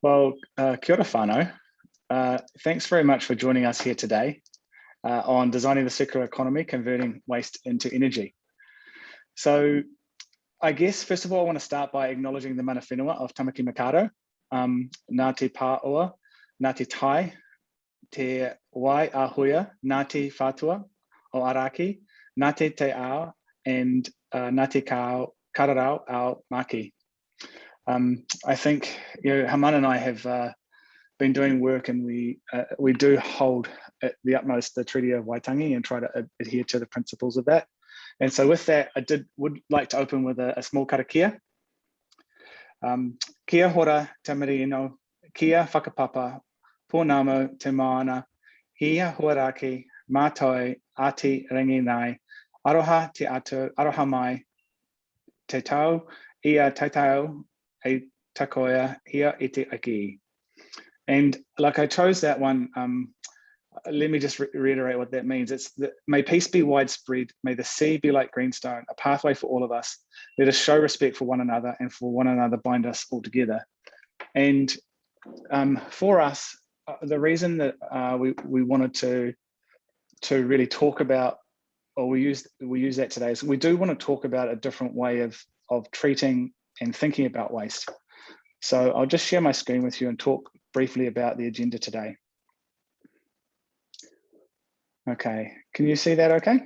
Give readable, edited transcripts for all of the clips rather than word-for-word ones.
Well, kia ora whānau. Thanks very much for joining us here today on designing the circular economy, converting waste into energy. So I guess, first of all, I want to start by acknowledging the mana whenua of Tamaki Makaurau, Ngā te Pāoa, Ngā te Tai, te Wai Ahuia, Ngā te Whātua o Araki, Ngā te Ao, and Ngā te Kararau ao Maki. I think Harmaan and I have been doing work, and we do hold at the utmost the Treaty of Waitangi and try to adhere to the principles of that. And so with that, would like to open with a small karakia. Kia hora te marino, kia whakapapa, pōnamo te maana, hia huaraki, mātoi, ati rangi nai, aroha te atu, aroha mai, te tau, ia te tau, e takoia, hia iti aki. And like I chose that one, let me just reiterate what that means. It's that may peace be widespread, may the sea be like greenstone, a pathway for all of us. Let us show respect for one another, and for one another bind us all together. And for us, the reason that we wanted to really talk about, or we use that today, is we do want to talk about a different way of treating and thinking about waste. So I'll just share my screen with you and talk briefly about the agenda today. Okay, can you see that okay?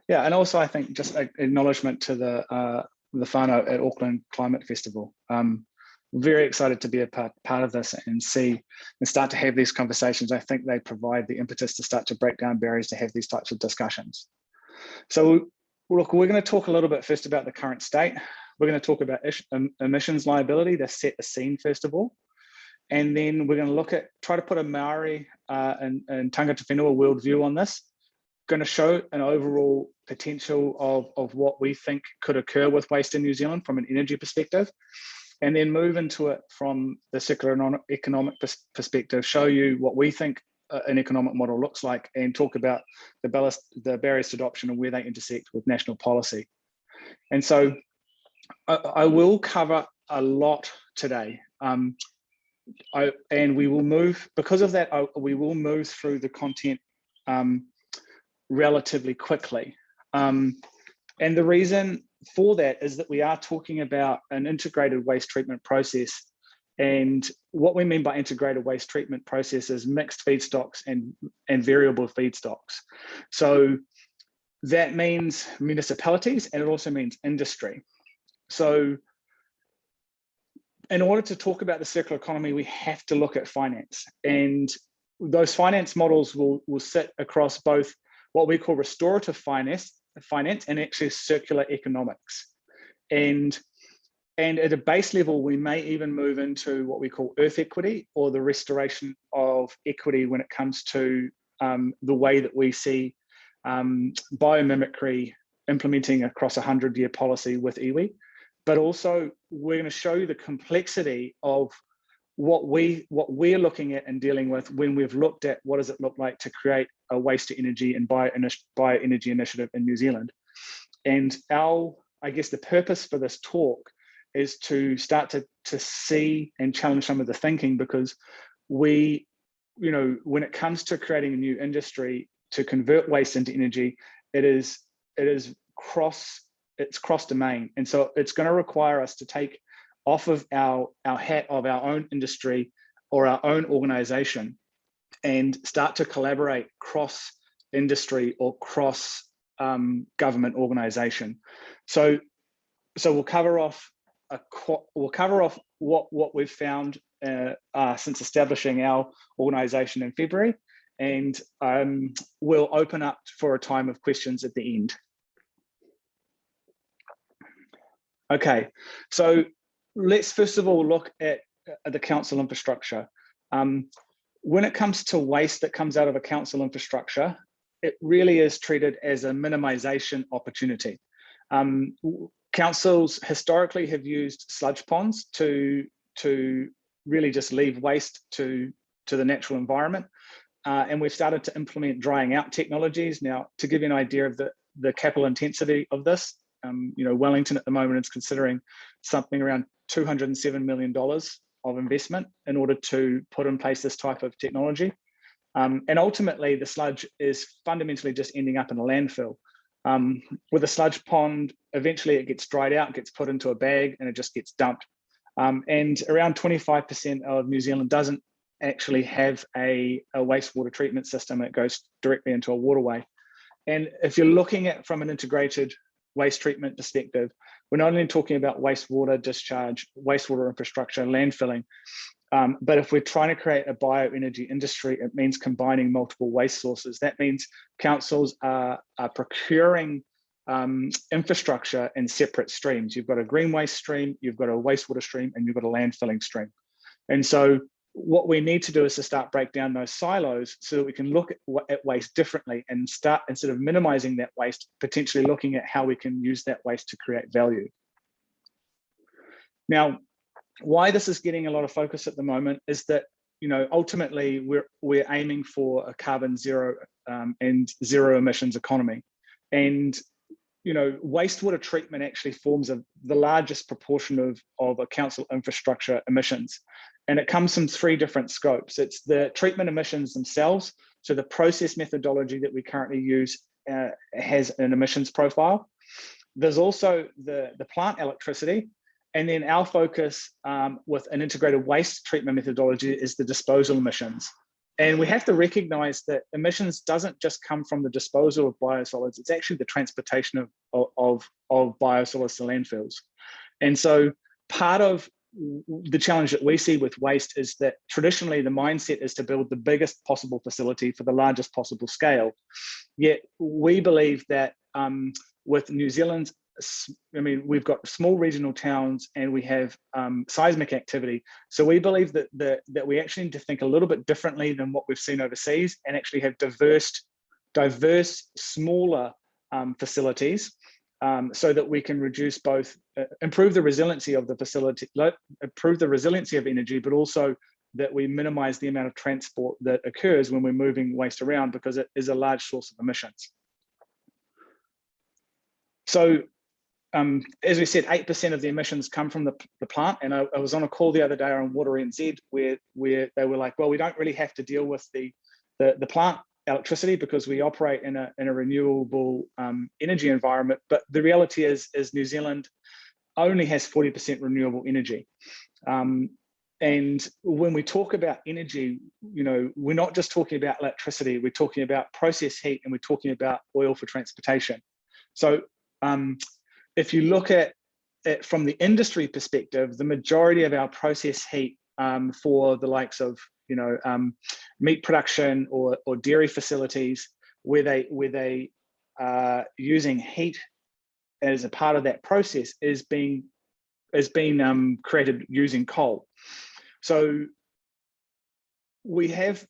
Yeah, and also I think just acknowledgement to the whānau at Auckland Climate Festival. Very excited to be a part of this and start to have these conversations. I think they provide the impetus to start to break down barriers to have these types of discussions. So look, we're going to talk a little bit first about the current state. We're going to talk about emissions liability to set the scene first of all. And then we're going to try to put a Maori and tangata whenua worldview on this. Going to show an overall potential of what we think could occur with waste in New Zealand from an energy perspective, and then move into it from the circular economic perspective, show you what we think an economic model looks like, and talk about the barriers to adoption and where they intersect with national policy. And so I will cover a lot today. And we will move, because of that, we will move through the content relatively quickly. And the reason for that is that we are talking about an integrated waste treatment process. And what we mean by integrated waste treatment process is mixed feedstocks and variable feedstocks. So that means municipalities, and it also means industry. So in order to talk about the circular economy, we have to look at finance, and those finance models will sit across both what we call restorative finance and actually circular economics. And at a base level, we may even move into what we call earth equity, or the restoration of equity when it comes to the way that we see biomimicry implementing across a 100-year policy with iwi. But also we're going to show you the complexity of what we're looking at and dealing with when we've looked at what does it look like to create a waste to energy and bioenergy initiative in New Zealand. And I guess the purpose for this talk is to start to see and challenge some of the thinking, because when it comes to creating a new industry to convert waste into energy, it's cross domain. And so it's going to require us to take off of our hat of our own industry or our own organization and start to collaborate cross industry or cross government organization. So we'll cover off what we've found since establishing our organization in February, and we'll open up for a time of questions at the end. Okay, so let's first of all look at the council infrastructure. When it comes to waste that comes out of a council infrastructure, it really is treated as a minimization opportunity. Councils historically have used sludge ponds to really just leave waste to the natural environment. And we've started to implement drying out technologies. Now, to give you an idea of the capital intensity of this, Wellington at the moment is considering something around $207 million of investment in order to put in place this type of technology. And ultimately, the sludge is fundamentally just ending up in a landfill. With a sludge pond, eventually it gets dried out, gets put into a bag, and it just gets dumped. And around 25% of New Zealand doesn't actually have a wastewater treatment system. It goes directly into a waterway. And if you're looking at from an integrated waste treatment perspective, we're not only talking about wastewater discharge, wastewater infrastructure, landfilling, but if we're trying to create a bioenergy industry, it means combining multiple waste sources. That means councils are procuring infrastructure in separate streams. You've got a green waste stream, you've got a wastewater stream, and you've got a landfilling stream. And so what we need to do is to start break down those silos so that we can look at waste differently and start, instead of minimizing that waste, potentially looking at how we can use that waste to create value. Now, why this is getting a lot of focus at the moment is that, ultimately we're aiming for a carbon zero and zero emissions economy. And wastewater treatment actually forms the largest proportion of a council infrastructure emissions. And it comes from three different scopes. It's the treatment emissions themselves. So the process methodology that we currently use has an emissions profile. There's also the plant electricity. And then our focus with an integrated waste treatment methodology is the disposal emissions. And we have to recognize that emissions doesn't just come from the disposal of biosolids, it's actually the transportation of biosolids to landfills. And so part of the challenge that we see with waste is that traditionally the mindset is to build the biggest possible facility for the largest possible scale. Yet we believe that with New Zealand's, we've got small regional towns and we have seismic activity. So we believe that we actually need to think a little bit differently than what we've seen overseas and actually have diverse smaller facilities so that we can reduce both, improve the resiliency of the facility, improve the resiliency of energy, but also that we minimize the amount of transport that occurs when we're moving waste around, because it is a large source of emissions. So as we said, 8% of the emissions come from the plant. And I was on a call the other day on Water NZ where they were like, well, we don't really have to deal with the plant electricity because we operate in a renewable energy environment. But the reality is New Zealand only has 40% renewable energy. And when we talk about energy, we're not just talking about electricity, we're talking about process heat, and we're talking about oil for transportation. So if you look at it from the industry perspective, the majority of our process heat for the likes of meat production or dairy facilities where they are using heat as a part of that process is being created using coal. So we have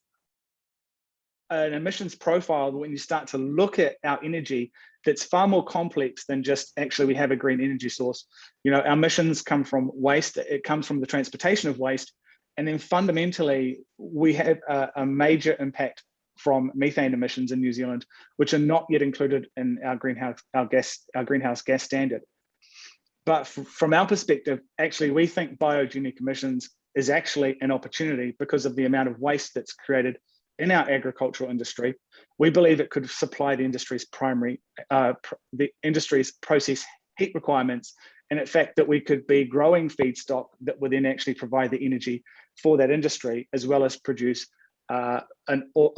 an emissions profile when you start to look at our energy that's far more complex than just actually we have a green energy source. Our emissions come from waste, it comes from the transportation of waste, and then fundamentally we have a major impact from methane emissions in New Zealand, which are not yet included in our greenhouse gas standard. But from our perspective, actually we think biogenic emissions is actually an opportunity because of the amount of waste that's created in our agricultural industry. We believe it could supply the industry's process heat requirements. And in fact, that we could be growing feedstock that would then actually provide the energy for that industry, as well as produce a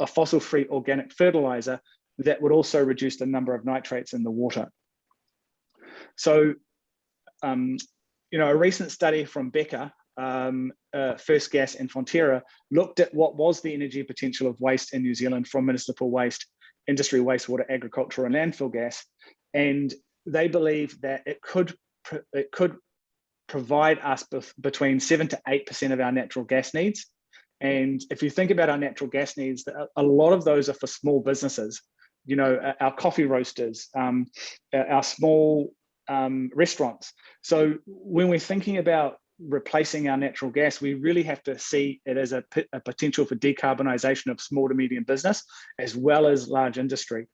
fossil-free organic fertilizer that would also reduce the number of nitrates in the water. So, a recent study from Becker, First Gas and Fonterra, looked at what was the energy potential of waste in New Zealand from municipal waste, industry wastewater, agriculture, and landfill gas. And they believe that it could provide us between 7 to 8% of our natural gas needs. And if you think about our natural gas needs, a lot of those are for small businesses, our coffee roasters, our small restaurants. So when we're thinking about replacing our natural gas, we really have to see it as a potential for decarbonisation of small to medium business, as well as large industry.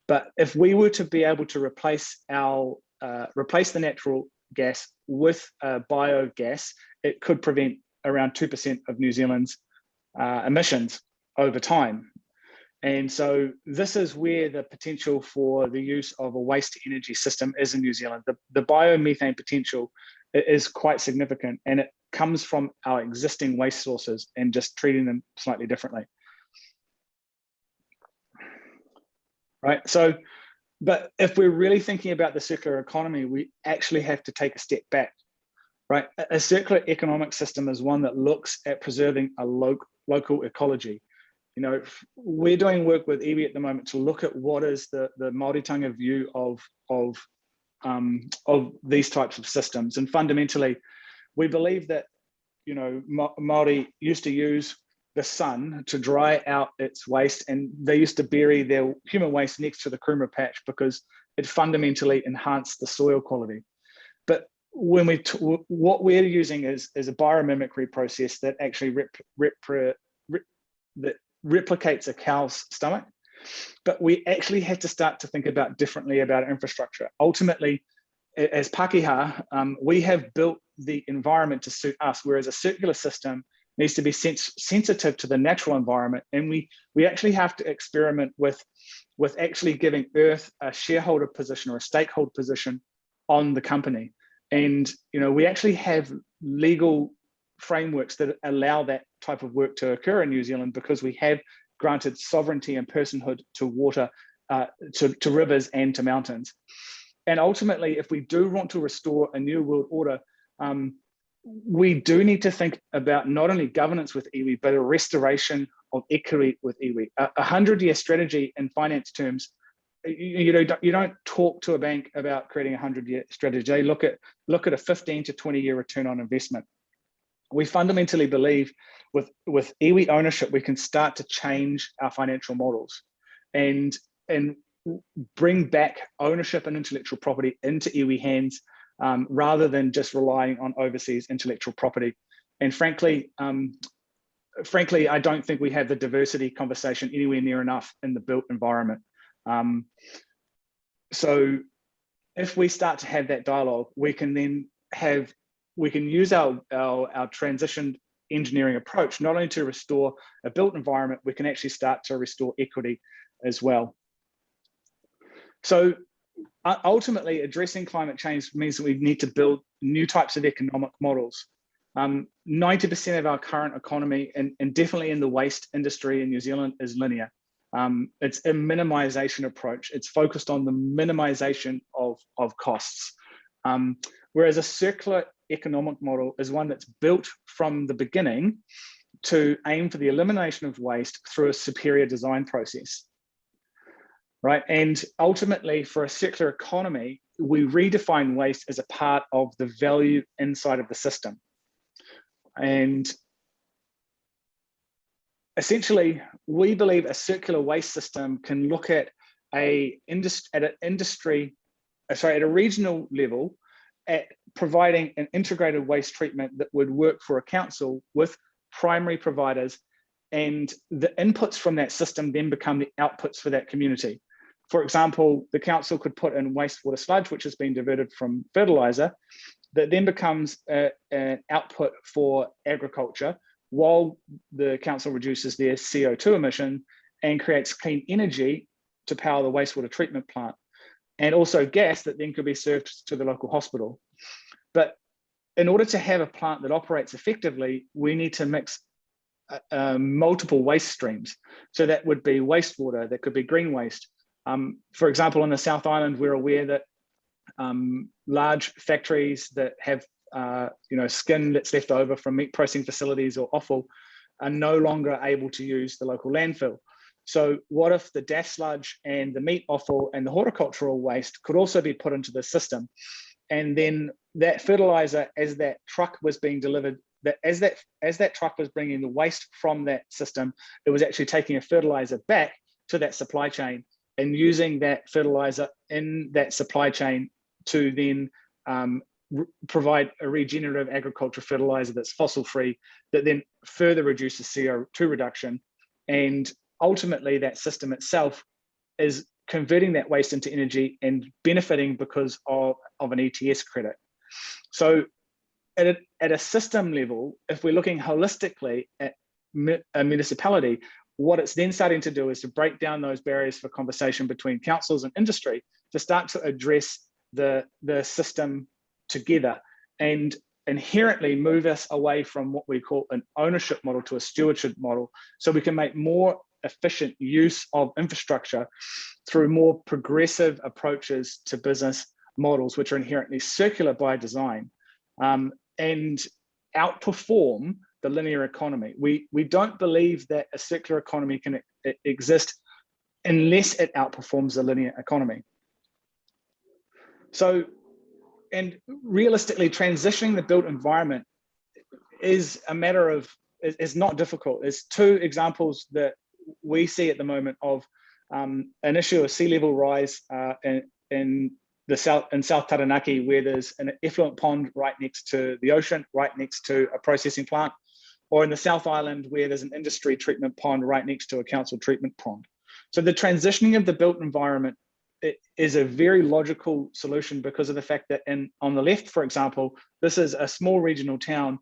But if we were to be able to replace our replace the natural gas with biogas, it could prevent around 2% of New Zealand's emissions over time. And so this is where the potential for the use of a waste to energy system is in New Zealand. The biomethane potential is quite significant, and it comes from our existing waste sources and just treating them slightly differently. Right, so, but if we're really thinking about the circular economy, we actually have to take a step back, right? A circular economic system is one that looks at preserving a local ecology. You know, we're doing work with iwi at the moment to look at what is the Māoritanga view of these types of systems. And fundamentally, we believe that, you know, Māori used to use the sun to dry out its waste, and they used to bury their human waste next to the kuruma patch because it fundamentally enhanced the soil quality. But when what we're using is a biomimicry process that actually that replicates a cow's stomach, but we actually had to start to think about differently about infrastructure. Ultimately, as Pākehā, we have built the environment to suit us, whereas a circular system needs to be sensitive to the natural environment, and we actually have to experiment with actually giving Earth a shareholder position or a stakeholder position on the company. And you know, we actually have legal frameworks that allow that type of work to occur in New Zealand because we have granted sovereignty and personhood to water, to rivers and to mountains. And ultimately, if we do want to restore a new world order, we do need to think about not only governance with iwi, but a restoration of equity with iwi. A 100-year strategy in finance terms, you don't talk to a bank about creating a 100-year strategy. They look at a 15 to 20-year return on investment. We fundamentally believe with iwi ownership, we can start to change our financial models and bring back ownership and intellectual property into iwi hands, rather than just relying on overseas intellectual property. And frankly, I don't think we have the diversity conversation anywhere near enough in the built environment. So if we start to have that dialogue, we can use our transition engineering approach, not only to restore a built environment, we can actually start to restore equity as well. So ultimately, addressing climate change means that we need to build new types of economic models. 90% of our current economy, and definitely in the waste industry in New Zealand, is linear. It's a minimization approach. It's focused on the minimization of costs. Whereas a circular economic model is one that's built from the beginning to aim for the elimination of waste through a superior design process. Right, and ultimately for a circular economy, we redefine waste as a part of the value inside of the system. And essentially, we believe a circular waste system can look at a regional level at providing an integrated waste treatment that would work for a council with primary providers, and the inputs from that system then become the outputs for that community. For example, the council could put in wastewater sludge, which has been diverted from fertilizer, that then becomes an output for agriculture, while the council reduces their CO2 emission and creates clean energy to power the wastewater treatment plant, and also gas that then could be served to the local hospital. But in order to have a plant that operates effectively, we need to mix multiple waste streams. So that would be wastewater, that could be green waste. For example, on the South Island, we're aware that large factories that have skin that's left over from meat processing facilities or offal are no longer able to use the local landfill. So what if the DAS sludge and the meat offal and the horticultural waste could also be put into the system? And then that fertilizer, as that truck was being delivered, as that truck was bringing the waste from that system, it was actually taking a fertilizer back to that supply chain and using that fertilizer in that supply chain to then provide a regenerative agriculture fertilizer that's fossil free, that then further reduces CO2 reduction. And ultimately that system itself is converting that waste into energy and benefiting because of of an ETS credit. So at a system level, if we're looking holistically at a municipality, what it's then starting to do is to break down those barriers for conversation between councils and industry to start to address the system together and inherently move us away from what we call an ownership model to a stewardship model, so we can make more efficient use of infrastructure through more progressive approaches to business models, which are inherently circular by design, and outperform the linear economy. We don't believe that a circular economy can exist unless it outperforms the linear economy. So, and realistically, transitioning the built environment is a matter of, is not difficult. There's two examples that we see at the moment of an issue of sea level rise in South Taranaki, where there's an effluent pond right next to the ocean, right next to a processing plant, or in the South Island, where there's an industry treatment pond right next to a council treatment pond. So the transitioning of the built environment is a very logical solution because of the fact that on the left, for example, this is a small regional town.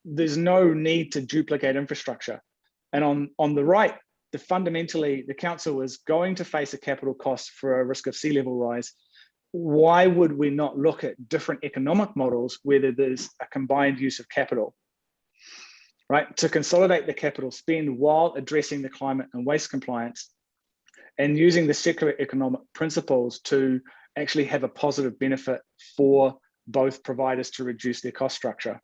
There's no need to duplicate infrastructure. And on the right, fundamentally, the council is going to face a capital cost for a risk of sea level rise. Why would we not look at different economic models where there's a combined use of capital, right? To consolidate the capital spend while addressing the climate and waste compliance and using the circular economic principles to actually have a positive benefit for both providers to reduce their cost structure.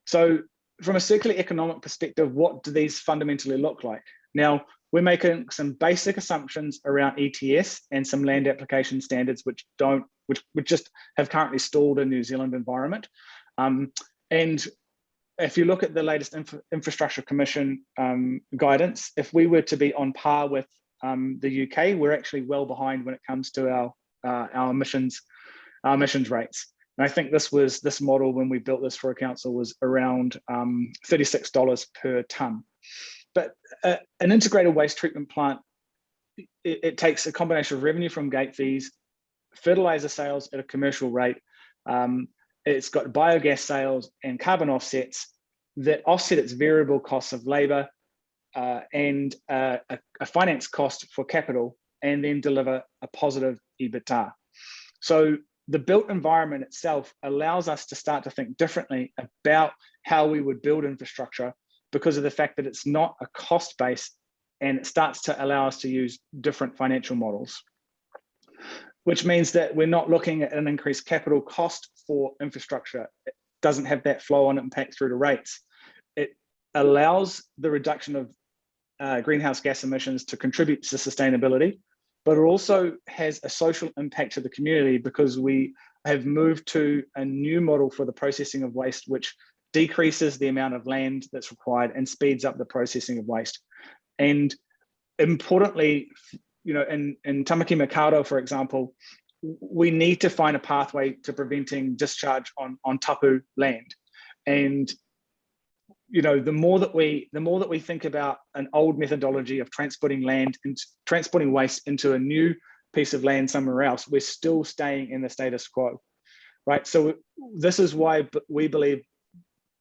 So from a circular economic perspective, what do these fundamentally look like? Now, we're making some basic assumptions around ETS and some land application standards which just have currently stalled in New Zealand environment. And if you look at the latest Infrastructure Commission guidance, if we were to be on par with the UK, we're actually well behind when it comes to our emissions rates. And I think this model, when we built this for a council, was around $36 per tonne. But an integrated waste treatment plant, it takes a combination of revenue from gate fees, fertilizer sales at a commercial rate. It's got biogas sales and carbon offsets that offset its variable costs of labour and a finance cost for capital, and then deliver a positive EBITDA. So the built environment itself allows us to start to think differently about how we would build infrastructure because of the fact that it's not a cost base, and it starts to allow us to use different financial models, which means that we're not looking at an increased capital cost for infrastructure. It doesn't have that flow-on impact through to rates. It allows the reduction of greenhouse gas emissions to contribute to sustainability, but it also has a social impact to the community because we have moved to a new model for the processing of waste, which decreases the amount of land that's required and speeds up the processing of waste. And importantly, you know, in Tamaki Makaurau, for example, we need to find a pathway to preventing discharge on tapu land. And you know, the more that we think about an old methodology of transporting waste into a new piece of land somewhere else, we're still staying in the status quo, right? So this is why we believe,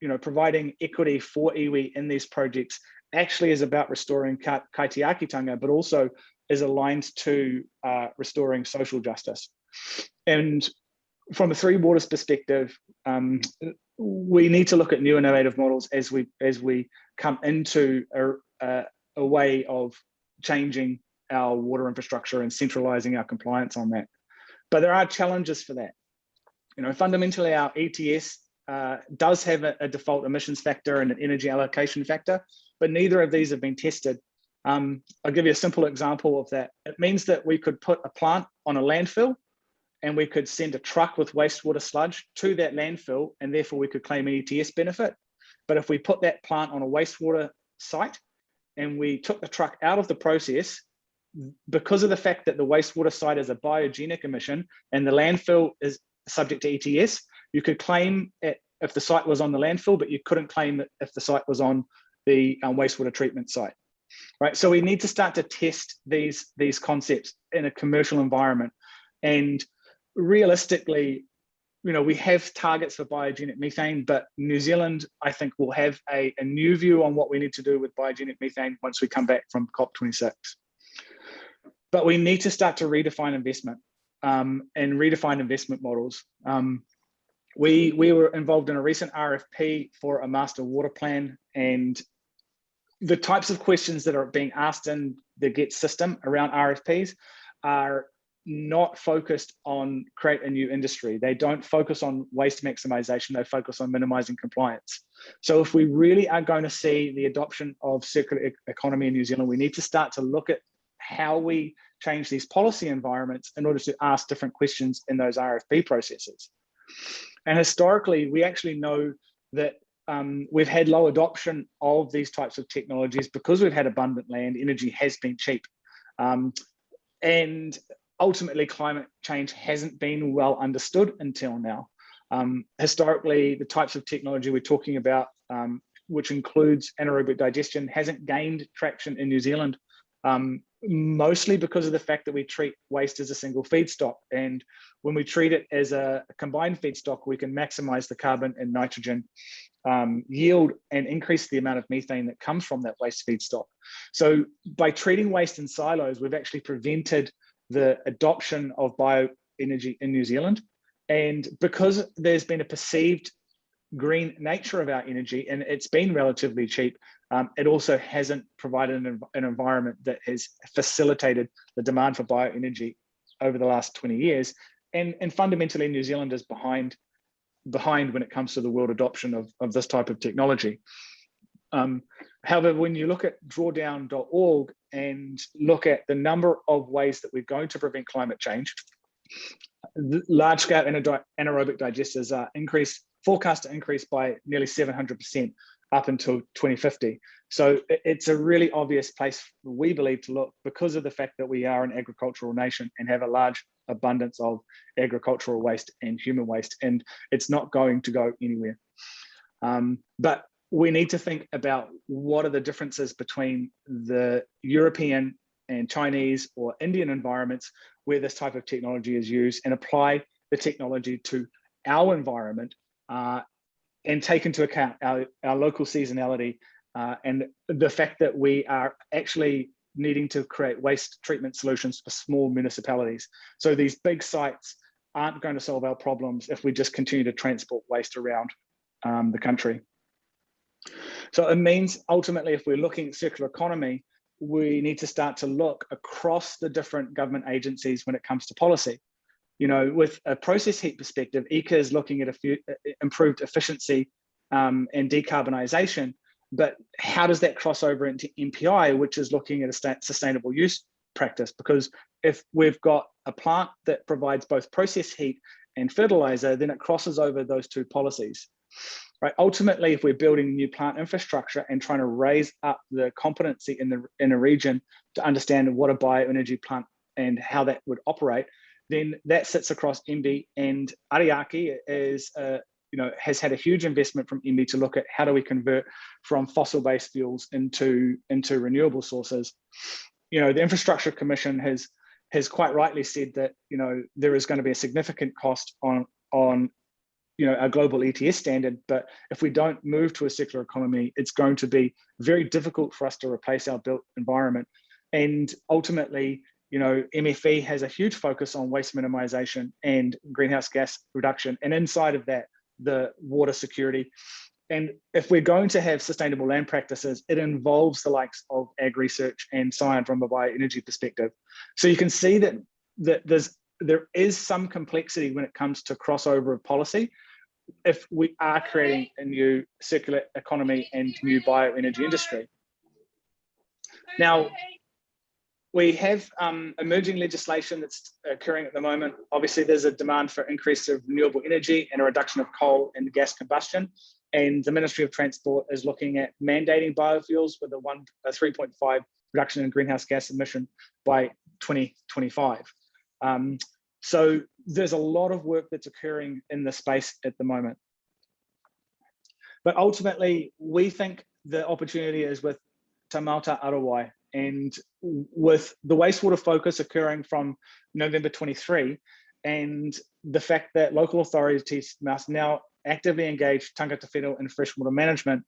you know, providing equity for iwi in these projects actually is about restoring kaitiakitanga, but also is aligned to restoring social justice. And from a Three Waters perspective, we need to look at new innovative models as we come into a way of changing our water infrastructure and centralizing our compliance on that. But there are challenges for that. You know, fundamentally, our ETS does have a default emissions factor and an energy allocation factor, but neither of these have been tested. I'll give you a simple example of that. It means that we could put a plant on a landfill and we could send a truck with wastewater sludge to that landfill, and therefore we could claim an ETS benefit. But if we put that plant on a wastewater site and we took the truck out of the process, because of the fact that the wastewater site is a biogenic emission and the landfill is subject to ETS, you could claim it if the site was on the landfill, but you couldn't claim it if the site was on the wastewater treatment site, right? So we need to start to test these concepts in a commercial environment. And realistically, we have targets for biogenic methane, but New Zealand, I think, will have a new view on what we need to do with biogenic methane once we come back from COP26. But we need to start to redefine investment and redefine investment models. We were involved in a recent RFP for a master water plan, and the types of questions that are being asked in the GET system around RFPs are not focused on create a new industry. They don't focus on waste maximization, they focus on minimizing compliance. So if we really are going to see the adoption of circular economy in New Zealand, we need to start to look at how we change these policy environments in order to ask different questions in those RFP processes. And historically, we actually know that we've had low adoption of these types of technologies because we've had abundant land, energy has been cheap. And ultimately, climate change hasn't been well understood until now. Historically, the types of technology we're talking about, which includes anaerobic digestion, hasn't gained traction in New Zealand, mostly because of the fact that we treat waste as a single feedstock. And when we treat it as a combined feedstock, we can maximize the carbon and nitrogen yield and increase the amount of methane that comes from that waste feedstock. So by treating waste in silos, we've actually prevented the adoption of bioenergy in New Zealand. And because there's been a perceived green nature of our energy, and it's been relatively cheap, it also hasn't provided an environment that has facilitated the demand for bioenergy over the last 20 years. And fundamentally, New Zealand is behind when it comes to the world adoption of this type of technology. However, when you look at drawdown.org and look at the number of ways that we're going to prevent climate change, large-scale anaerobic digesters are forecast to increase by nearly 700% up until 2050. So it's a really obvious place, we believe, to look because of the fact that we are an agricultural nation and have a large abundance of agricultural waste and human waste, and it's not going to go anywhere. But we need to think about what are the differences between the European and Chinese or Indian environments where this type of technology is used, and apply the technology to our environment and take into account our local seasonality and the fact that we are actually needing to create waste treatment solutions for small municipalities. So these big sites aren't going to solve our problems if we just continue to transport waste around the country. So it means ultimately, if we're looking at circular economy, we need to start to look across the different government agencies when it comes to policy. With a process heat perspective, ECA is looking at improved efficiency and decarbonisation, but how does that cross over into MPI, which is looking at a sustainable use practice? Because if we've got a plant that provides both process heat and fertilizer, then it crosses over those two policies. Right. Ultimately, if we're building new plant infrastructure and trying to raise up the competency in a region to understand what a bioenergy plant and how that would operate, then that sits across MB, and Ariake has had a huge investment from MB to look at how do we convert from fossil-based fuels into renewable sources. The Infrastructure Commission has quite rightly said that there is going to be a significant cost on a global ETS standard, but if we don't move to a circular economy, it's going to be very difficult for us to replace our built environment. And ultimately, MFE has a huge focus on waste minimization and greenhouse gas reduction, and inside of that, the water security. And if we're going to have sustainable land practices, it involves the likes of ag research and science from a bioenergy perspective. So you can see that there is some complexity when it comes to crossover of policy if we are creating a new circular economy and new bioenergy industry. Now, we have emerging legislation that's occurring at the moment. Obviously, there's a demand for increase of renewable energy and a reduction of coal and gas combustion. And the Ministry of Transport is looking at mandating biofuels with a 3.5 reduction in greenhouse gas emission by 2025. So there's a lot of work that's occurring in the space at the moment. But ultimately, we think the opportunity is with Te Mauta Arawai, and with the wastewater focus occurring from November 23, and the fact that local authorities must now actively engage tangata whenua in freshwater management,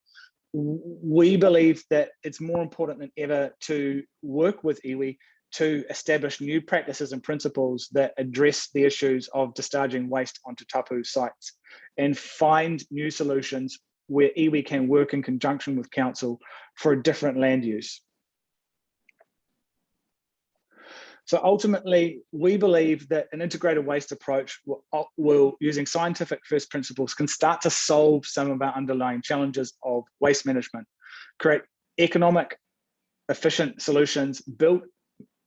we believe that it's more important than ever to work with iwi to establish new practices and principles that address the issues of discharging waste onto tapu sites and find new solutions where iwi can work in conjunction with council for a different land use. So ultimately, we believe that an integrated waste approach will using scientific first principles can start to solve some of our underlying challenges of waste management, create economic, efficient solutions built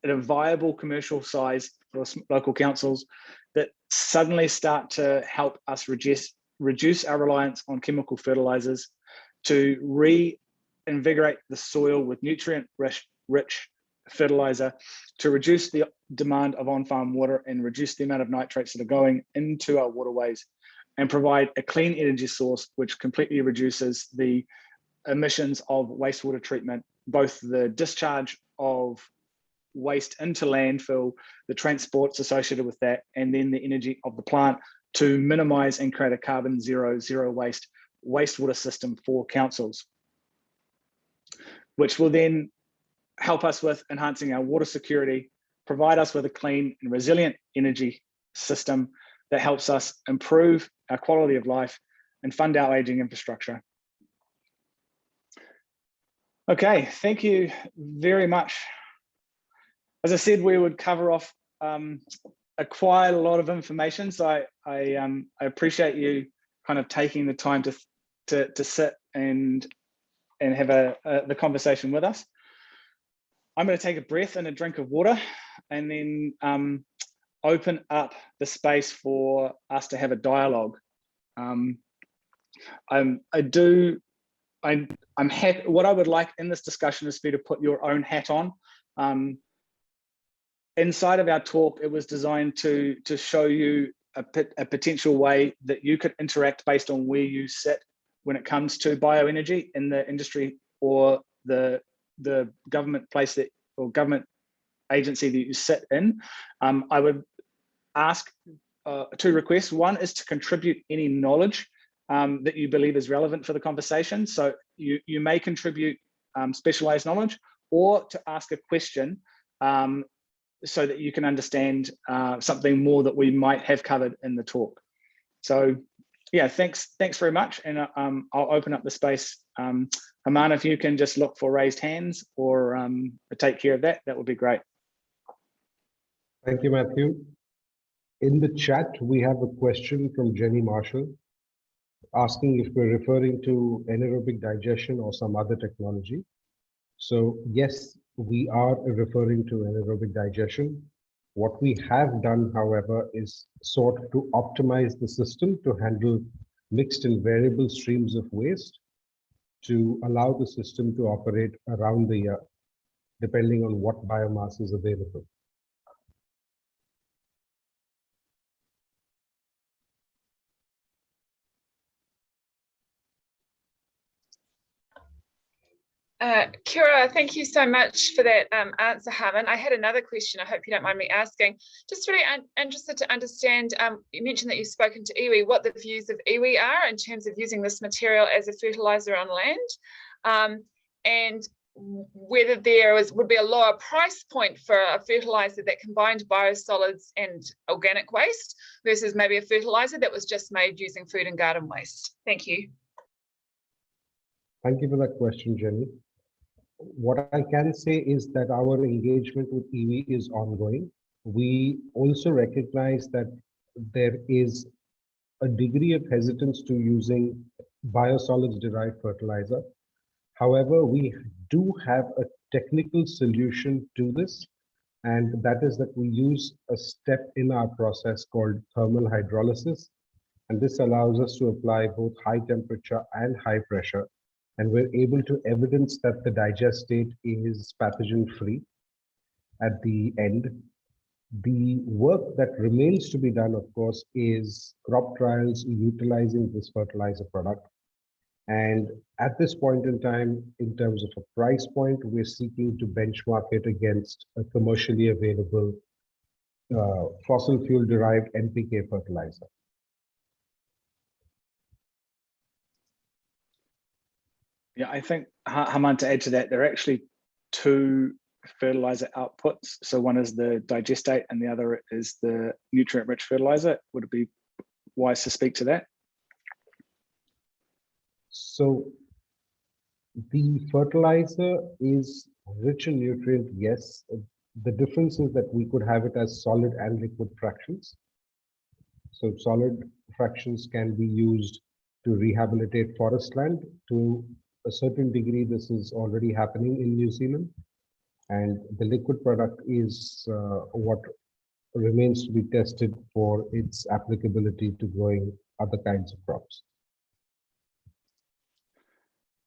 at a viable commercial size for local councils that suddenly start to help us reduce our reliance on chemical fertilizers, to reinvigorate the soil with nutrient-rich fertilizer, to reduce the demand of on-farm water and reduce the amount of nitrates that are going into our waterways, and provide a clean energy source which completely reduces the emissions of wastewater treatment, both the discharge of waste into landfill, the transports associated with that, and then the energy of the plant to minimize and create a carbon zero waste wastewater system for councils, which will then help us with enhancing our water security, provide us with a clean and resilient energy system that helps us improve our quality of life and fund our aging infrastructure. Okay, thank you very much. As I said, we would cover off quite a lot of information, so I appreciate you kind of taking the time to sit and have the conversation with us. I'm going to take a breath and a drink of water, and then open up the space for us to have a dialogue. I'm happy. What I would like in this discussion is for you to put your own hat on. Inside of our talk, it was designed to show you a potential way that you could interact based on where you sit when it comes to bioenergy in the industry or the government place that, or government agency that you sit in. I would ask two requests. One is to contribute any knowledge that you believe is relevant for the conversation. So you may contribute specialized knowledge, or to ask a question so that you can understand something more that we might have covered in the talk. So yeah, thanks very much. And I'll open up the space. Harmaan, if you can just look for raised hands or take care of that, that would be great. Thank you, Matthew. In the chat, we have a question from Jenny Marshall asking if we're referring to anaerobic digestion or some other technology. So yes, we are referring to anaerobic digestion. What we have done, however, is sought to optimize the system to handle mixed and variable streams of waste to allow the system to operate around the year, depending on what biomass is available. Kira, thank you so much for that answer, Harmaan. I had another question I hope you don't mind me asking. Just really interested to understand, you mentioned that you've spoken to iwi, what the views of iwi are in terms of using this material as a fertiliser on land, and whether there would be a lower price point for a fertiliser that combined biosolids and organic waste versus maybe a fertiliser that was just made using food and garden waste. Thank you. Thank you for that question, Jenny. What I can say is that our engagement with iwi is ongoing. We also recognize that there is a degree of hesitance to using biosolids derived fertilizer. However, we do have a technical solution to this, and that is that we use a step in our process called thermal hydrolysis. And this allows us to apply both high temperature and high pressure. And we're able to evidence that the digestate is pathogen-free at the end. The work that remains to be done, of course, is crop trials utilizing this fertilizer product. And at this point in time, in terms of a price point, we're seeking to benchmark it against a commercially available fossil fuel derived NPK fertilizer. Yeah, I think, Harmaan, to add to that, there are actually two fertilizer outputs. So one is the digestate and the other is the nutrient-rich fertilizer. Would it be wise to speak to that? So the fertilizer is rich in nutrient, yes. The difference is that we could have it as solid and liquid fractions. So solid fractions can be used to rehabilitate forest land. To a certain degree, this is already happening in New Zealand. And the liquid product is what remains to be tested for its applicability to growing other kinds of crops.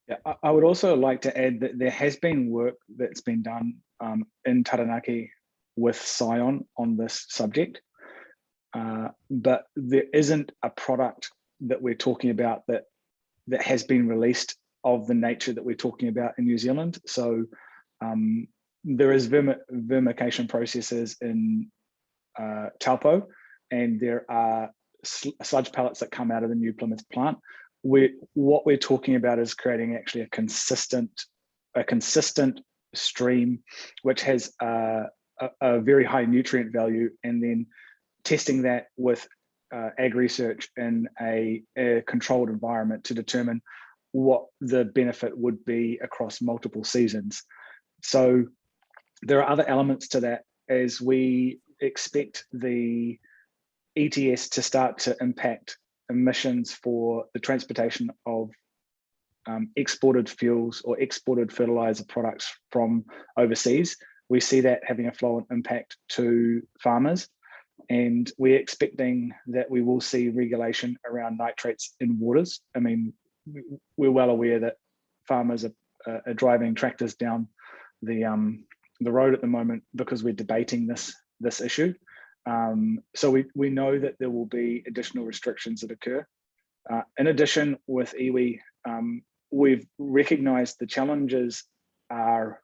Yeah, I would also like to add that there has been work that's been done in Taranaki with Scion on this subject, but there isn't a product that we're talking about that has been released of the nature that we're talking about in New Zealand. So there is vermication processes in Taupo, and there are sludge pellets that come out of the New Plymouth plant. What we're talking about is creating actually a consistent stream, which has a very high nutrient value, and then testing that with ag research in a controlled environment to determine what the benefit would be across multiple seasons. So there are other elements to that as we expect the ETS to start to impact emissions for the transportation of exported fuels or exported fertilizer products from overseas. We see that having a flow-on impact to farmers, and we're expecting that we will see regulation around nitrates in waters. I mean, we're well aware that farmers are driving tractors down the road at the moment because we're debating this issue. So we know that there will be additional restrictions that occur. In addition, with iwi, we've recognized the challenges are,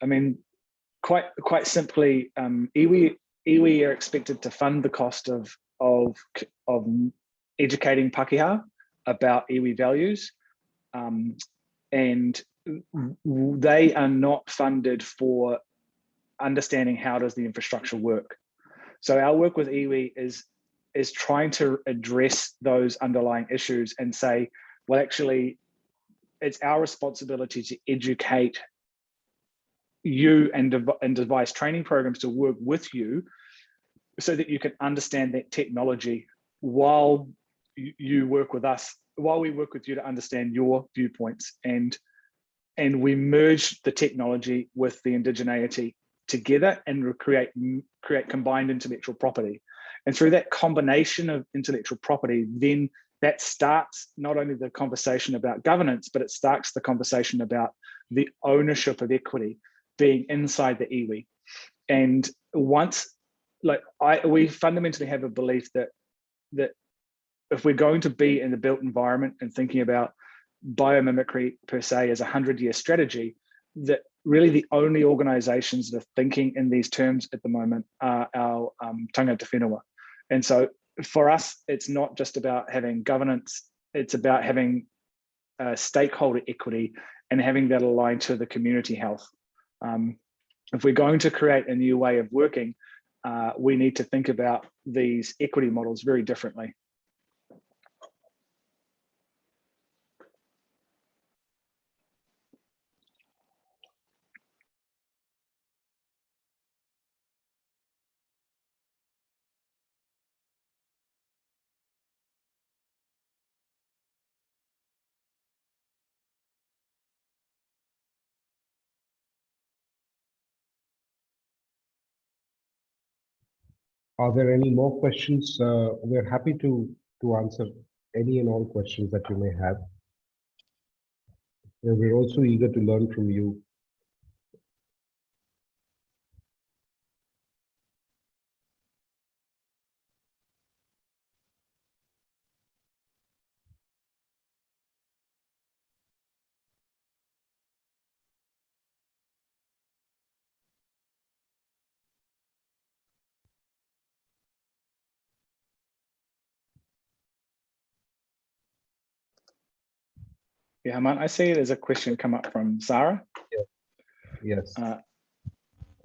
I mean, quite simply, iwi are expected to fund the cost of educating Pākehā about iwi values, and they are not funded for understanding how does the infrastructure work. So our work with iwi is trying to address those underlying issues and say, well, actually, it's our responsibility to educate you and devise training programs to work with you so that you can understand that technology while you work with us, while we work with you to understand your viewpoints, and we merge the technology with the indigeneity together and create combined intellectual property. And through that combination of intellectual property, then that starts not only the conversation about governance, but it starts the conversation about the ownership of equity being inside the iwi. And once, we fundamentally have a belief that if we're going to be in the built environment and thinking about biomimicry per se as a 100-year strategy, that really the only organizations that are thinking in these terms at the moment are our tangata whenua. And so for us, it's not just about having governance, it's about having stakeholder equity and having that aligned to the community health. If we're going to create a new way of working, we need to think about these equity models very differently. Are there any more questions? We're happy to answer any and all questions that you may have. And we're also eager to learn from you. Yeah, Harmaan, I see there's a question come up from Sarah. Yes, Uh,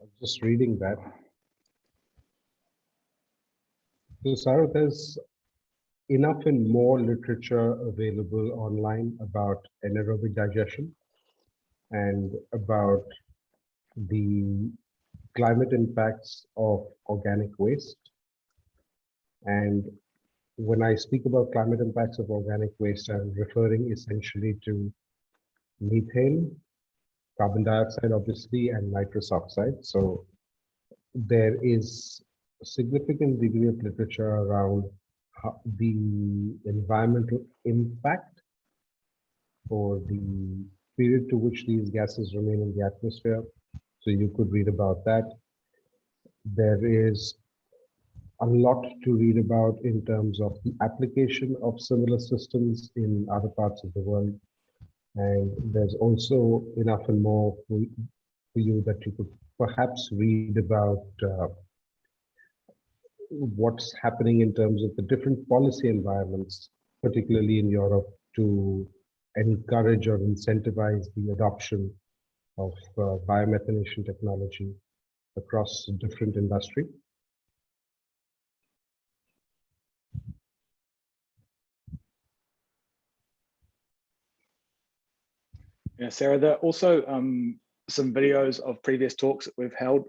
I'm just reading that. So, Sarah, there's enough and more literature available online about anaerobic digestion and about the climate impacts of organic waste. And when I speak about climate impacts of organic waste, I'm referring essentially to methane, carbon dioxide, obviously, and nitrous oxide. So there is a significant degree of literature around the environmental impact for the period to which these gases remain in the atmosphere. So you could read about that. There is a lot to read about in terms of the application of similar systems in other parts of the world. And there's also enough and more for you that you could perhaps read about what's happening in terms of the different policy environments, particularly in Europe, to encourage or incentivize the adoption of biomethanation technology across different industry. Yeah, Sarah, there are also some videos of previous talks that we've held.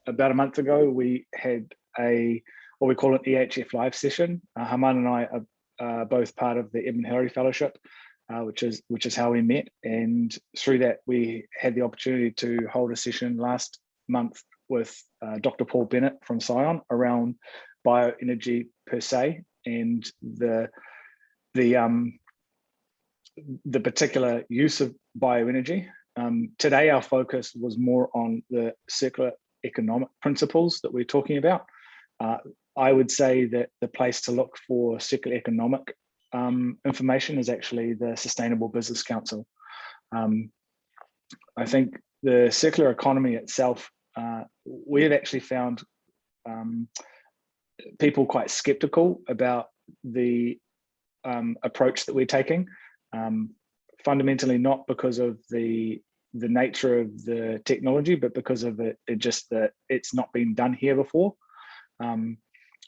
About a month ago, we had what we call an EHF live session. Harmaan and I are both part of the Edmund Hillary Fellowship, which is how we met. And through that, we had the opportunity to hold a session last month with Dr. Paul Bennett from Scion around bioenergy per se and the particular use of bioenergy. Today, our focus was more on the circular economic principles that we're talking about. I would say that the place to look for circular economic information is actually the Sustainable Business Council. I think the circular economy itself, we have actually found people quite skeptical about the approach that we're taking. Fundamentally not because of the nature of the technology, but because of just that it's not been done here before.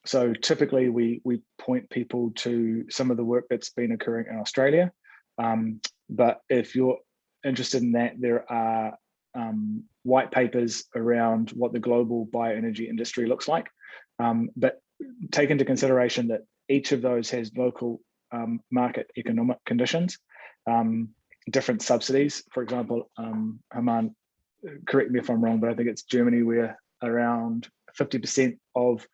So typically we point people to some of the work that's been occurring in Australia. But if you're interested in that, there are white papers around what the global bioenergy industry looks like. But take into consideration that each of those has local market economic conditions, different subsidies. For example, Harmaan, correct me if I'm wrong, but I think it's Germany where around 50% of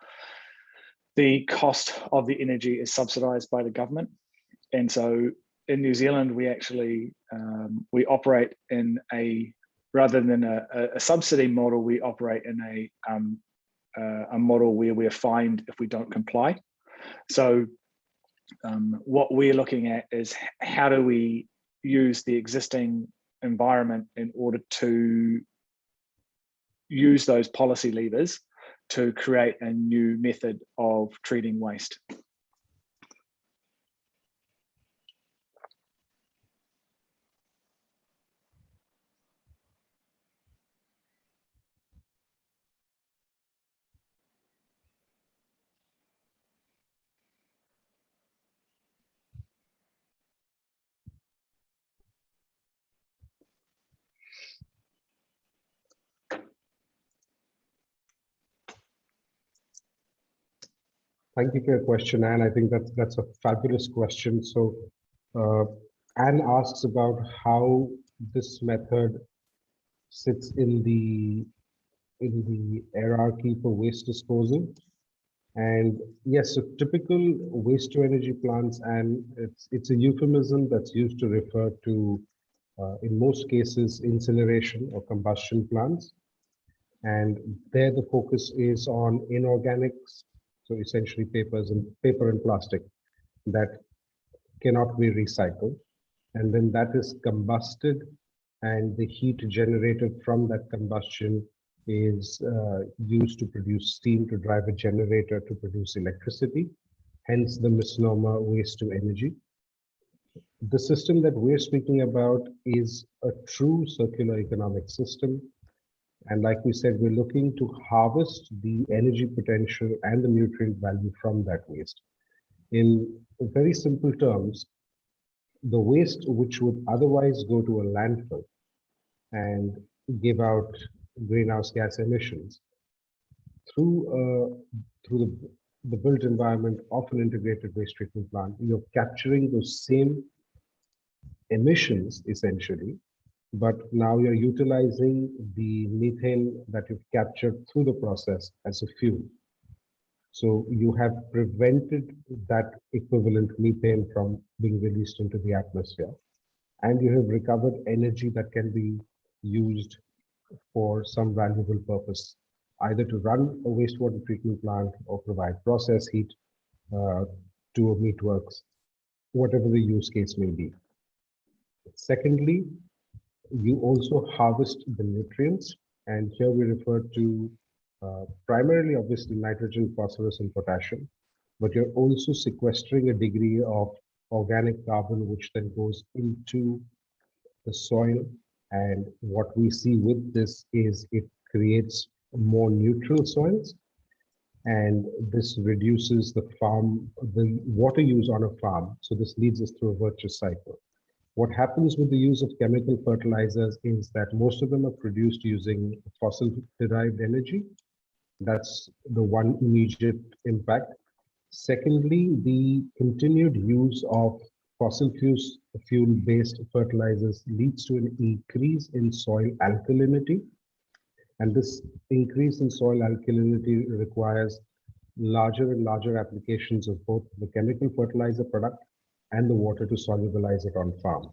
the cost of the energy is subsidized by the government. And so in New Zealand, we actually, we operate in rather than a subsidy model, we operate in a model where we're fined if we don't comply. So what we're looking at is how do we use the existing environment in order to use those policy levers to create a new method of treating waste. Thank you for your question, Anne. I think that's a fabulous question. So Anne asks about how this method sits in the hierarchy for waste disposal. And yes, so typical waste to energy plants, and it's a euphemism that's used to refer to, in most cases, incineration or combustion plants. And there the focus is on inorganics, so essentially paper and plastic that cannot be recycled. And then that is combusted, and the heat generated from that combustion is used to produce steam to drive a generator to produce electricity, hence the misnomer waste to energy. The system that we're speaking about is a true circular economic system. And like we said, we're looking to harvest the energy potential and the nutrient value from that waste. In very simple terms, the waste which would otherwise go to a landfill and give out greenhouse gas emissions through the built environment of an integrated waste treatment plant, you're capturing those same emissions essentially, but now you're utilizing the methane that you've captured through the process as a fuel. So you have prevented that equivalent methane from being released into the atmosphere, and you have recovered energy that can be used for some valuable purpose, either to run a wastewater treatment plant or provide process heat to a meatworks, whatever the use case may be. Secondly, you also harvest the nutrients, and here we refer to primarily, obviously, nitrogen, phosphorus, and potassium, but you're also sequestering a degree of organic carbon, which then goes into the soil. And what we see with this is it creates more neutral soils, and this reduces the water use on a farm. So this leads us through a virtuous cycle. What happens with the use of chemical fertilizers is that most of them are produced using fossil-derived energy. That's the one immediate impact. Secondly, the continued use of fossil fuel-based fertilizers leads to an increase in soil alkalinity. And this increase in soil alkalinity requires larger and larger applications of both the chemical fertilizer product and the water to solubilize it on farm.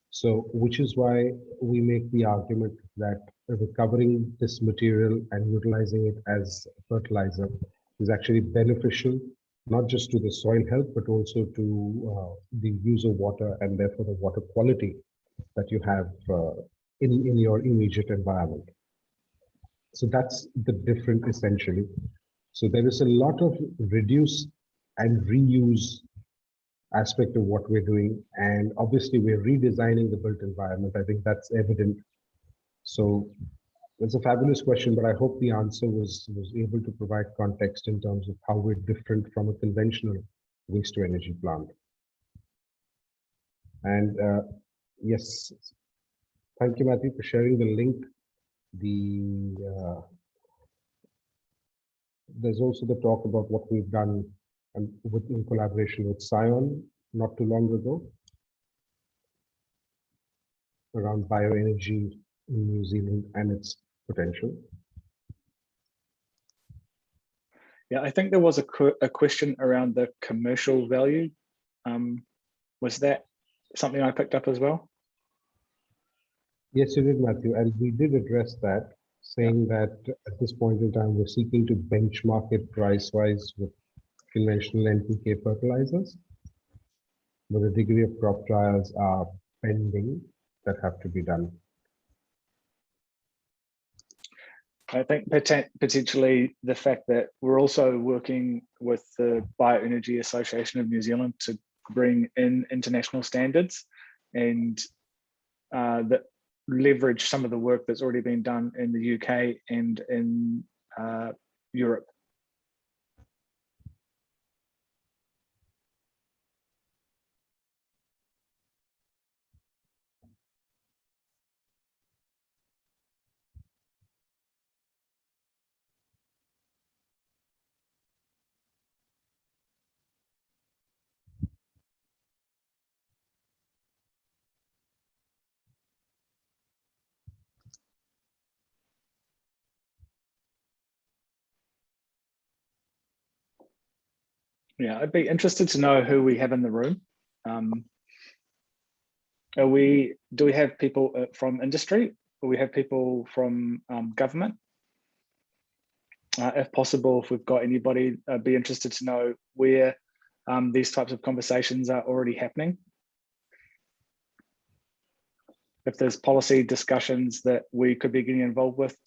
So, which is why we make the argument that recovering this material and utilizing it as fertilizer is actually beneficial, not just to the soil health, but also to the use of water and therefore the water quality that you have in your immediate environment. So that's the difference essentially. So there is a lot of reduce and reuse aspect of what we're doing. And obviously we're redesigning the built environment. I think that's evident. So it's a fabulous question, but I hope the answer was able to provide context in terms of how we're different from a conventional waste to energy plant. And yes, thank you, Matthew, for sharing the link. There's also the talk about what we've done and in collaboration with Scion not too long ago around bioenergy in New Zealand and its potential. Yeah, I think there was a question around the commercial value. Was that something I picked up as well? Yes, you did, Matthew, and we did address that, saying that at this point in time, we're seeking to benchmark it price-wise with conventional NPK fertilizers, but a degree of crop trials are pending that have to be done. I think potentially the fact that we're also working with the Bioenergy Association of New Zealand to bring in international standards and that leverage some of the work that's already been done in the UK and in Europe. Yeah, I'd be interested to know who we have in the room. Do we have people from industry? Or we have people from government? If possible, if we've got anybody, I'd be interested to know where these types of conversations are already happening. If there's policy discussions that we could be getting involved with.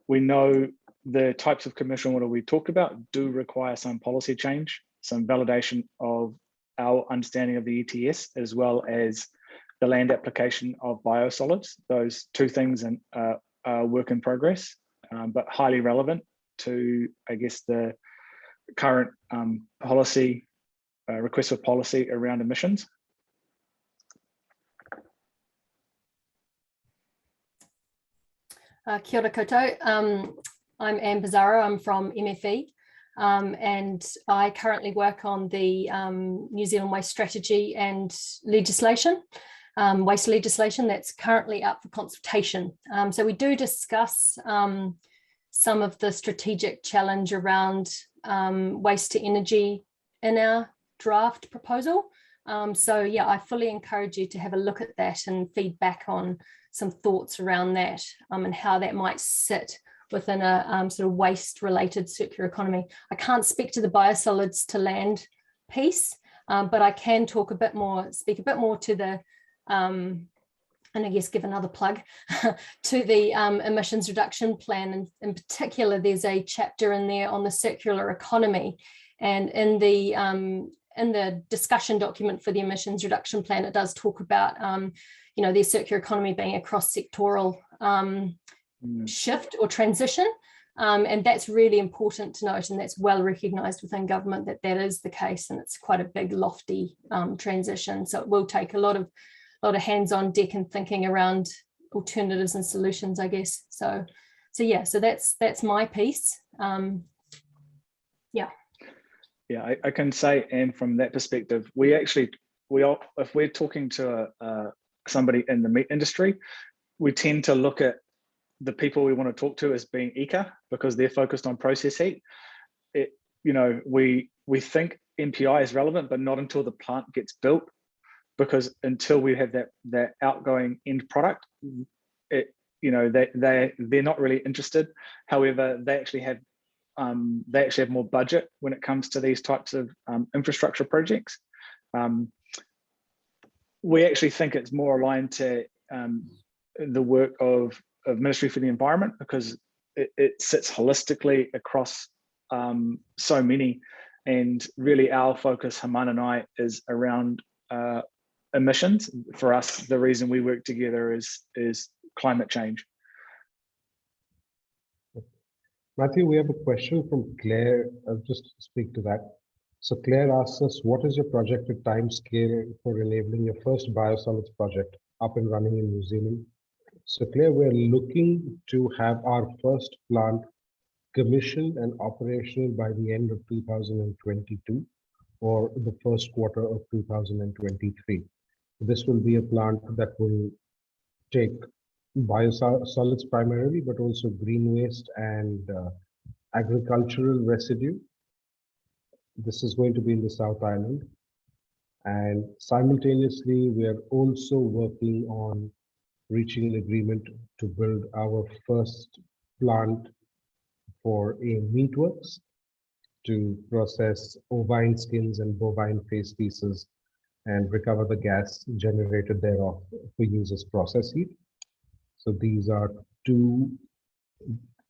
We know the types of commercial model we talked about do require some policy change, some validation of our understanding of the ETS, as well as the land application of biosolids. Those two things are work in progress, but highly relevant to, I guess, the current policy, request for policy around emissions. Kia ora koutou. I'm Anne Pizarro. I'm from MFE, and I currently work on the New Zealand waste strategy and legislation, waste legislation that's currently up for consultation. So we do discuss some of the strategic challenge around waste to energy in our draft proposal. So yeah, I fully encourage you to have a look at that and feedback on some thoughts around that, and how that might sit within a sort of waste related circular economy. I can't speak to the biosolids to land piece, but I can talk a bit more, speak a bit more to the, and I guess give another plug to the emissions reduction plan. And in particular, there's a chapter in there on the circular economy, and in the discussion document for the emissions reduction plan, it does talk about you know, the circular economy being a cross-sectoral shift or transition, and that's really important to note, and that's well recognised within government that that is the case, and it's quite a big, lofty transition. So it will take a lot of hands-on deck and thinking around alternatives and solutions, I guess. So yeah, so that's my piece. Yeah. Yeah, I can say, and from that perspective, if we're talking to somebody in the meat industry, we tend to look at the people we want to talk to as being ECA, because they're focused on process heat. You know, we think MPI is relevant, but not until the plant gets built, because until we have that outgoing end product, you know, they're not really interested. However, they actually have more budget when it comes to these types of infrastructure projects. We actually think it's more aligned to the work of Ministry for the Environment, because it sits holistically across so many, and really our focus, Harmaan and I, is around emissions. For us, the reason we work together is climate change. Matthew, we have a question from Claire. I'll just speak to that. So Claire asks us, what is your projected time scale for enabling your first biosolids project up and running in New Zealand? So Claire, we're looking to have our first plant commissioned and operational by the end of 2022 or the first quarter of 2023. This will be a plant that will take biosolids primarily, but also green waste and agricultural residue. This is going to be in the South Island. And simultaneously, we are also working on reaching an agreement to build our first plant for a meatworks to process ovine skins and bovine face pieces and recover the gas generated thereof for use as process heat. So these are two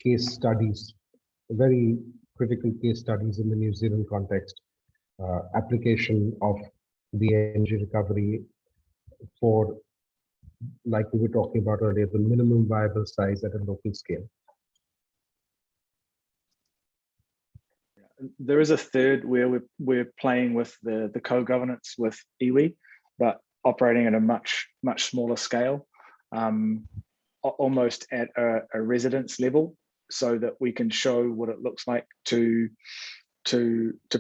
case studies, very critical case studies in the New Zealand context, application of the energy recovery for, like we were talking about earlier, the minimum viable size at a local scale. There is a third where we're playing with the co-governance with iwi, but operating at a much smaller scale, almost at a residence level, so that we can show what it looks like to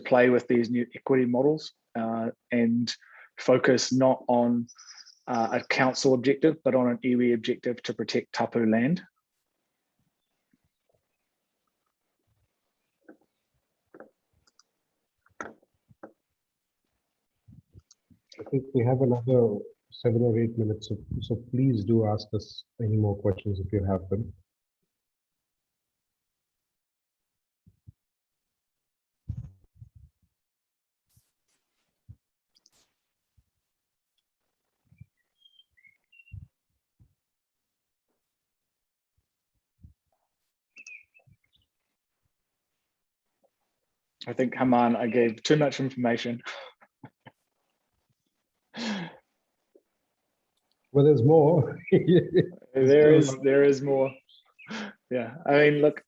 play with these new equity models, and focus not on a council objective, but on an iwi objective to protect tapu land. I think we have another 7 or 8 minutes, so please do ask us any more questions if you have them. I think, Harmaan, I gave too much information. Well, there's more. There is more. Yeah, I mean, look,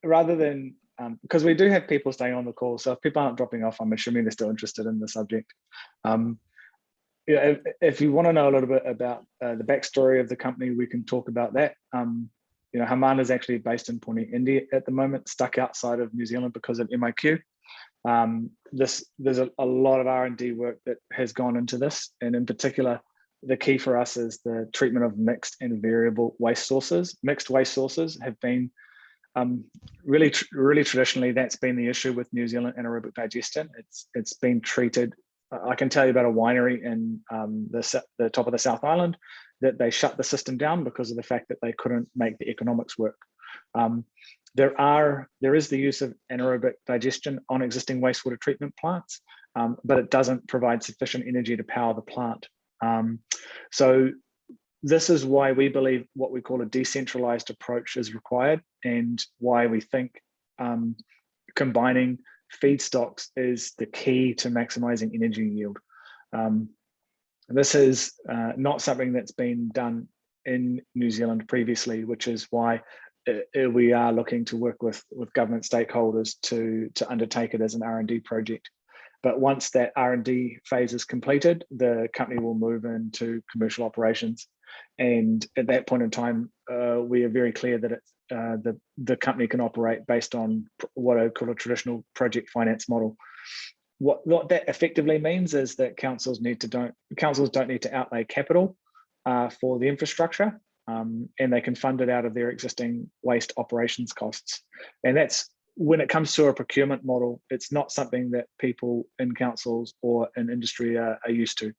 rather than because we do have people staying on the call, so if people aren't dropping off, I'm assuming they're still interested in the subject. Yeah, if you want to know a little bit about the backstory of the company, we can talk about that. Harmaan is actually based in Pune, India at the moment, stuck outside of New Zealand because of MIQ. There's a lot of R&D work that has gone into this, and in particular, the key for us is the treatment of mixed and variable waste sources. Mixed waste sources have been really traditionally, that's been the issue with New Zealand anaerobic digestion. It's been treated. I can tell you about a winery in the top of the South Island that they shut the system down because of the fact that they couldn't make the economics work. There is the use of anaerobic digestion on existing wastewater treatment plants, but it doesn't provide sufficient energy to power the plant. So this is why we believe what we call a decentralized approach is required, and why we think combining feedstocks is the key to maximizing energy yield. This is not something that's been done in New Zealand previously, which is why we are looking to work with government stakeholders to undertake it as an R&D project. But once that R&D phase is completed, the company will move into commercial operations. And at that point in time, we are very clear that the company can operate based on what I call a traditional project finance model. What that effectively means is that councils don't need to outlay capital for the infrastructure, and they can fund it out of their existing waste operations costs. And that's, when it comes to a procurement model, it's not something that people in councils or in industry are used to.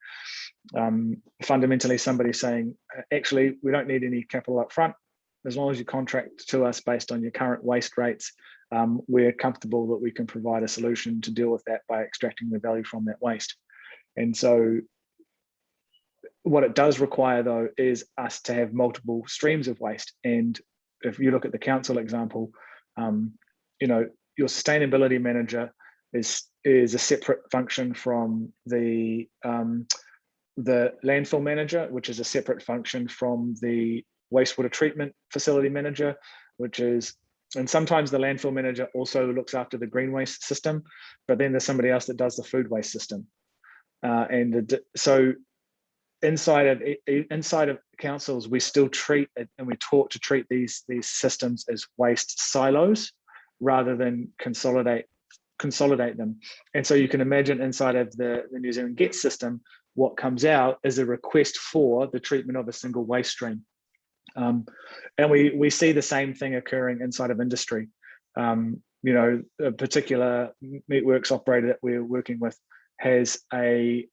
Fundamentally, somebody saying, actually, we don't need any capital up front. As long as you contract to us based on your current waste rates, we're comfortable that we can provide a solution to deal with that by extracting the value from that waste. And so what it does require, though, is us to have multiple streams of waste. And if you look at the council example, your sustainability manager is a separate function from the landfill manager, which is a separate function from the wastewater treatment facility manager, and sometimes the landfill manager also looks after the green waste system, but then there's somebody else that does the food waste system. So inside of councils, we still treat it, and we taught to treat these systems as waste silos rather than consolidate them. And so you can imagine inside of the New Zealand GET system, what comes out is a request for the treatment of a single waste stream. And we see the same thing occurring inside of industry. A particular meatworks operator that we're working with has a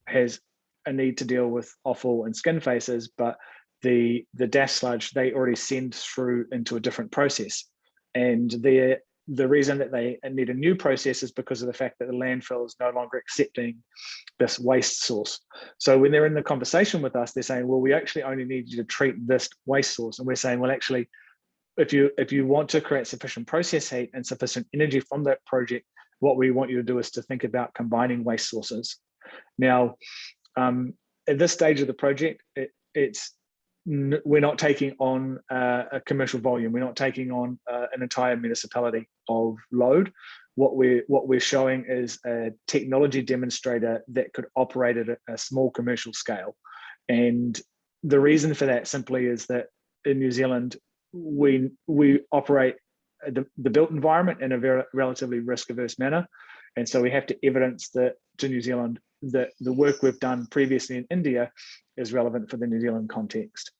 need to deal with offal and skin faces, but the dash sludge they already send through into a different process. And the reason that they need a new process is because of the fact that the landfill is no longer accepting this waste source. So when they're in the conversation with us, they're saying, well, we actually only need you to treat this waste source. And we're saying, well, actually, if you want to create sufficient process heat and sufficient energy from that project, what we want you to do is to think about combining waste sources. Now, at this stage of the project, we're not taking on a commercial volume. We're not taking on an entire municipality of load. What we're showing is a technology demonstrator that could operate at a small commercial scale. And the reason for that simply is that in New Zealand, we operate the built environment in a very relatively risk-averse manner. And so we have to evidence that to New Zealand that the work we've done previously in India is relevant for the New Zealand context.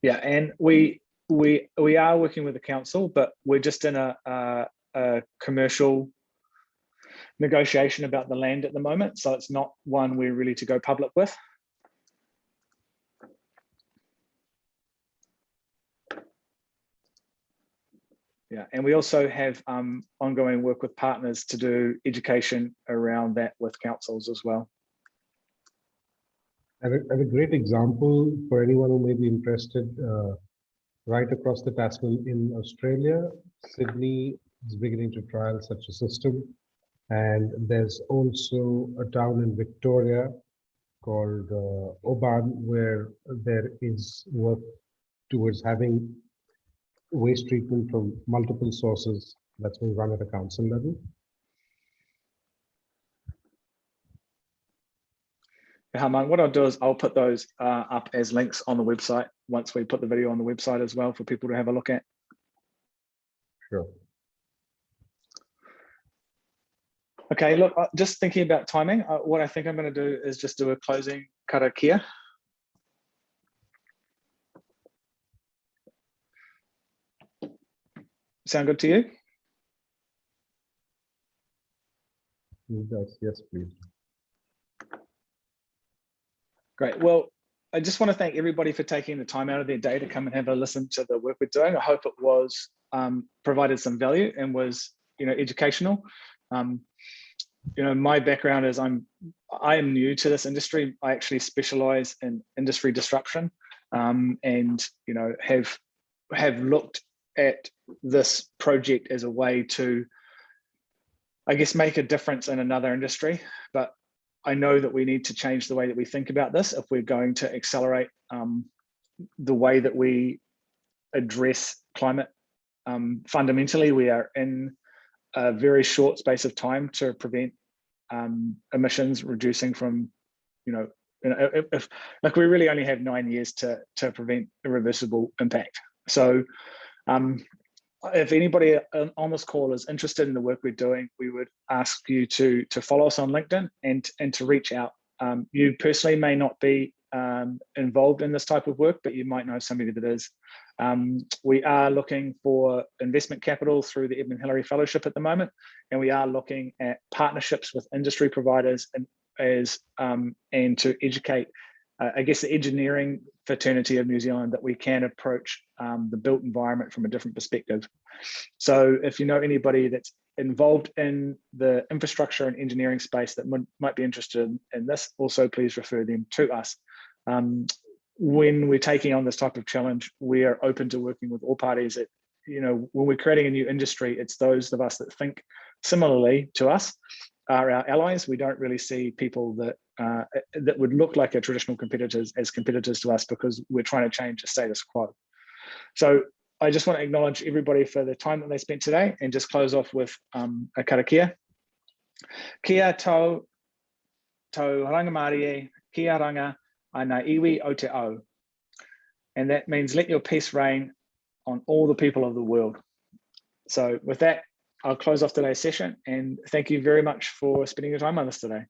Yeah, and we are working with the council, but we're just in a commercial negotiation about the land at the moment. So it's not one we're ready to go public with. Yeah, and we also have ongoing work with partners to do education around that with councils as well. And a great example for anyone who may be interested, right across the Tasman in Australia. Sydney is beginning to trial such a system. And there's also a town in Victoria called Oban, where there is work towards having waste treatment from multiple sources that's being run at a council level. Harmaan, what I'll do is I'll put those up as links on the website once we put the video on the website as well for people to have a look at. Sure. Okay, look, just thinking about timing, what I think I'm going to do is just do a closing karakia. Sound good to you? Yes, please. Great. Well, I just want to thank everybody for taking the time out of their day to come and have a listen to the work we're doing. I hope it was provided some value and was, educational. My background is I am new to this industry. I actually specialize in industry disruption, and have looked at this project as a way to, I guess, make a difference in another industry. But I know that we need to change the way that we think about this if we're going to accelerate the way that we address climate. Fundamentally, we are in a very short space of time to prevent emissions reducing from, like we really only have 9 years to prevent irreversible impact. So if anybody on this call is interested in the work we're doing, we would ask you to follow us on LinkedIn and to reach out. You personally may not be involved in this type of work, but you might know somebody that is. We are looking for investment capital through the Edmund Hillary Fellowship at the moment, and we are looking at partnerships with industry providers and to educate, I guess, the engineering fraternity of New Zealand that we can approach the built environment from a different perspective. So if you know anybody that's involved in the infrastructure and engineering space that might be interested in this, also please refer them to us. When we're taking on this type of challenge, we are open to working with all parties. When we're creating a new industry, it's those of us that think similarly to us are our allies. We don't really see people that that would look like our traditional competitors as competitors to us, because we're trying to change the status quo. So I just want to acknowledge everybody for the time that they spent today, and just close off with a karakia. Kia tau rangamari kia ranga ana iwi o te au. And that means let your peace reign on all the people of the world. So with that, I'll close off today's session, and thank you very much for spending your time with us today.